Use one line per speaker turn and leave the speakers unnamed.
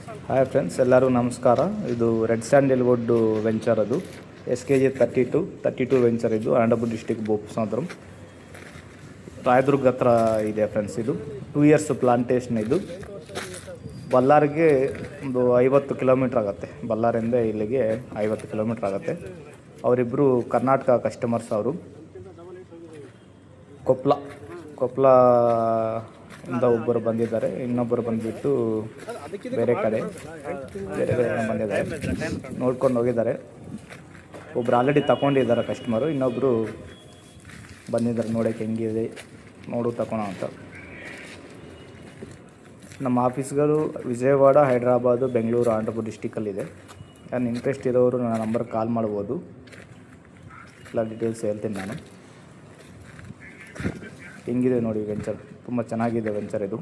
Hi friends, ಎಲ್ಲರೂ ನಮಸ್ಕಾರ. ಇದು ರೆಡ್ ಸ್ಯಾಂಡಲ್ವುಡ್ ವೆಂಚರ್. ಅದು SKG 32 ವೆಂಚರ್. ಇದು ಅನಂತಪುರ ಡಿಸ್ಟಿಕ್ ಬೋಪಸಾಂದ್ರಂ ರಾಯದುರ್ಗ ಹತ್ರ ಇದೆ ಫ್ರೆಂಡ್ಸ್. ಇದು 2 ಇಯರ್ಸ್ ಪ್ಲಾಂಟೇಶನ್. ಇದು ಬಳ್ಳಾರಿಗೆ ಒಂದು 50 ಕಿಲೋಮೀಟ್ರ್ ಆಗುತ್ತೆ. ಬಳ್ಳಾರಿಯಿಂದ ಇಲ್ಲಿಗೆ 50 ಕಿಲೋಮೀಟ್ರ್ ಆಗುತ್ತೆ. ಅವರಿಬ್ಬರು ಕರ್ನಾಟಕ ಕಸ್ಟಮರ್ಸ್. ಅವರು ಕೊಪ್ಪಳ ಇಂದ ಒಬ್ಬರು ಬಂದಿದ್ದಾರೆ, ಇನ್ನೊಬ್ಬರು ಬಂದುಬಿಟ್ಟು ಬೇರೆ ಕಡೆ ಬಂದಿದ್ದಾರೆ, ನೋಡ್ಕೊಂಡು ಹೋಗಿದ್ದಾರೆ. ಒಬ್ಬರು ಆಲ್ರೆಡಿ ತಗೊಂಡಿದ್ದಾರೆ ಕಸ್ಟಮರು, ಇನ್ನೊಬ್ಬರು ಬಂದಿದ್ದಾರೆ ನೋಡೋಕ್ಕೆ ಹೆಂಗಿದೆ ತಗೊಳ್ಳೋ ಅಂತ. ನಮ್ಮ ಆಫೀಸ್ಗಳು ವಿಜಯವಾಡ, ಹೈದ್ರಾಬಾದು, ಬೆಂಗಳೂರು, ಅನಂತಪುರ ಡಿಸ್ಟಿಕಲ್ಲಿದೆ. ನಾನು ಇಂಟ್ರೆಸ್ಟ್ ಇರೋರು ನನ್ನ ನಂಬರ್ಗೆ ಕಾಲ್ ಮಾಡ್ಬೋದು. ಎಲ್ಲ ಡೀಟೇಲ್ಸ್ ಹೇಳ್ತೀನಿ ನಾನು. ಹೆಂಗಿದೆ ನೋಡಿ ವೆಂಚರ್, ತುಂಬ ಚೆನ್ನಾಗಿದೆ ವೆಂಚರ್ ಇದು.